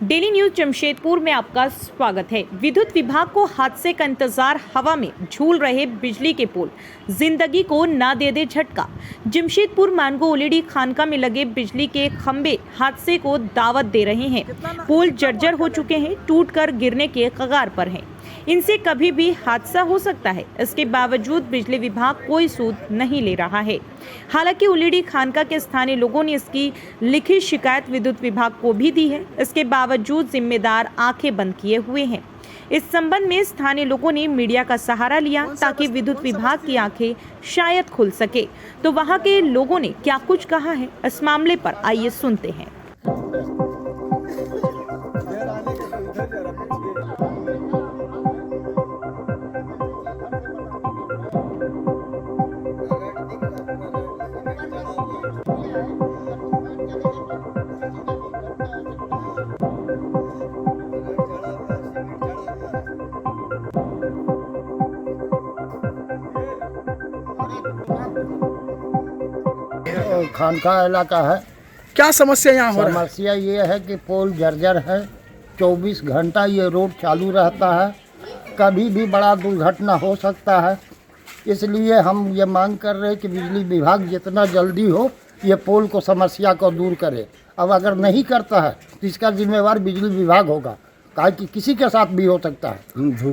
Daily news Jamshedpur में आपका स्वागत है। विद्युत विभाग को हादसे का इंतजार, हवा में झूल रहे बिजली के पोल जिंदगी को ना दे दे झटका। जमशेदपुर मानगो ओलेडी खानका में लगे बिजली के खंभे हादसे को दावत दे रहे हैं। पोल जर्जर हो चुके हैं, टूटकर गिरने के कगार पर हैं। इनसे कभी भी हादसा हो सकता है, इसके बावजूद बिजली विभाग कोई सूद नहीं ले रहा है। हालांकि ओलेडी खानका के स्थानीय लोगों ने इसकी लिखित शिकायत विद्युत विभाग को भी दी है। इसके बावजूद जिम्मेदार आंखें बंद किए हुए हैं। इस संबंध में स्थानीय लोगों ने मीडिया का सहारा लिया ताकि विद्युत विभाग की आंखें शायद खुल सके। तो वहां के लोगों ने क्या कुछ कहा है इस मामले पर, आइए सुनते हैं। खानका इलाका है। क्या समस्या यहाँ हो रहा है? समस्या ये है कि पोल जर्जर है, 24 घंटा ये रोड चालू रहता है, कभी भी बड़ा दुर्घटना हो सकता है। इसलिए हम ये मांग कर रहे हैं कि बिजली विभाग जितना जल्दी हो ये पोल को समस्या को दूर करे। अब अगर नहीं करता है तो इसका जिम्मेवार बिजली विभाग होगा, काहे कि किसी के साथ भी हो सकता है।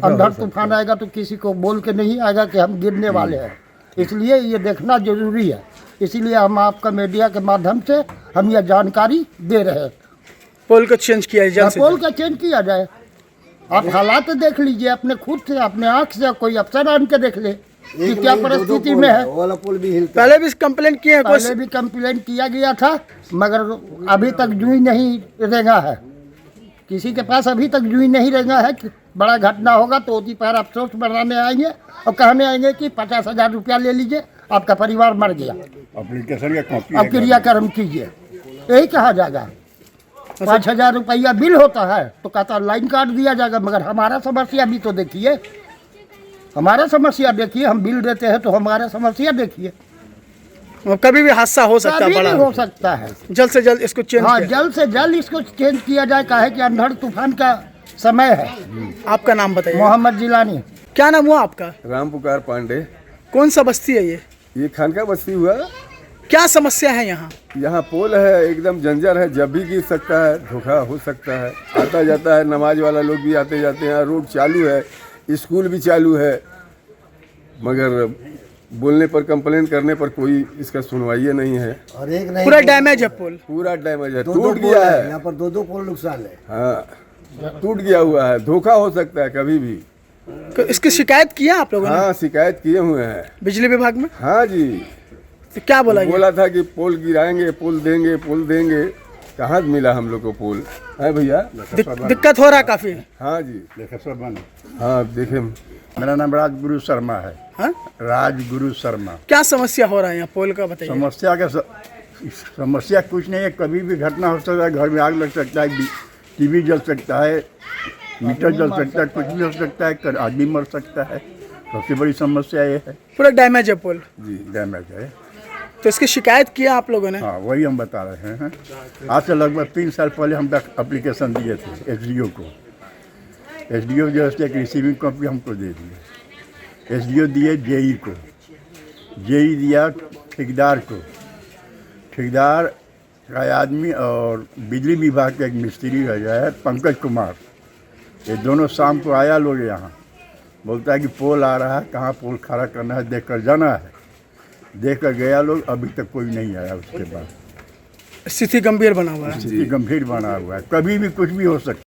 अंधड़ तूफान आएगा तो किसी को बोल के नहीं आएगा कि हम गिरने वाले हैं, इसलिए ये देखना जरूरी है। इसीलिए हम आपका मीडिया के माध्यम से हम ये जानकारी दे रहे हैं। पोल को चेंज किया जाए, पोल का चेंज किया जाए। आप हालात देख लीजिए अपने खुद से, अपने आँख से, कोई अफसर आन के देख ले कि क्या परिस्थिति में है। पहले भी कंप्लेंट किए हैं, पहले भी कंप्लेंट किया गया था, मगर अभी तक जुई नहीं रेंगा है। किसी के पास अभी तक जुई नहीं रेंगा है कि बड़ा घटना होगा तो उसी पर अफसोस बनाने आएंगे और कहने आएंगे कि 50,000 रुपया ले लीजिए, आपका परिवार मर गया, एप्लीकेशन का कॉपी अब क्रियाक्रम कीजिए, यही कहा जाएगा। 5,000 रुपया बिल होता है तो कहता लाइन काट दिया जाएगा। मगर हमारा समस्या भी तो देखिए, हमारा समस्या देखिए, हम बिल देते हैं तो हमारा समस्या देखिए। कभी भी हादसा हो सकता है, बड़ा हो सकता है। जल्द से जल्द इसको चेंज हाँ, जल्द से जल्द इसको चेंज किया जाए, काहे कि अंधड़ तूफान का समय है। आपका नाम बताइए। मोहम्मद जिलानी। क्या नाम हुआ आपका? राम पुकार पांडे। कौन सा बस्ती है ये खानका बस्ती हुआ। क्या समस्या है यहाँ? यहाँ पोल है, एकदम जंजर है, जब भी गिर सकता है, धोखा हो सकता है। आता जाता है, नमाज वाला लोग भी आते जाते हैं, रोड चालू है, स्कूल भी चालू है, मगर बोलने पर, कंप्लेन करने पर कोई इसका सुनवाई नहीं है। और एक नहीं, पूरा डैमेज है पोल, पूरा डैमेज है, टूट गया है। यहाँ पर दो पोल नुकसान है। हाँ, टूट गया हुआ है, धोखा हो सकता है कभी भी। इसकी शिकायत किया आप लोगों ने? हाँ, शिकायत किए हुए हैं बिजली विभाग में। हाँ जी, तो क्या बोला? बोला था कि पोल गिराएंगे, पोल देंगे, पोल देंगे। कहाँ मिला हम लोग को पोल है भैया? दिक्कत हो रहा है काफी। हाँ जी, हाँ देखे। मेरा नाम राजगुरु शर्मा है। हाँ? राजगुरु शर्मा। क्या समस्या हो रहा है यहाँ पोल का, बताइए। समस्या कुछ नहीं है, कभी भी घटना हो सकता है, घर में आग लग सकता है, टीवी जल सकता है, मीटर जल सकता है, कुछ भी हो सकता है, आदमी मर सकता है। सबसे बड़ी समस्या ये है। पूरा डैमेज है पोल जी, डैमेज है। तो इसकी शिकायत किया आप लोगों ने? हाँ, वही हम बता रहे हैं। आज से लगभग 3 साल पहले हम एप्लीकेशन दिए थे SDO को। SDO जो है एक रिसीविंग कॉपी हमको दे दिए। SDO दिए JE को, JE दिया ठेकेदार को। ठेकेदार का आदमी और बिजली विभाग के एक मिस्त्री है पंकज कुमार, ये दोनों शाम को आया लोग यहाँ, बोलता है कि पोल आ रहा है, कहाँ पोल खड़ा करना है, देख कर जाना है। देख कर गया लोग, अभी तक कोई नहीं आया। उसके बाद स्थिति गंभीर बना हुआ है। स्थिति गंभीर बना हुआ है, कभी भी कुछ भी हो सकता है।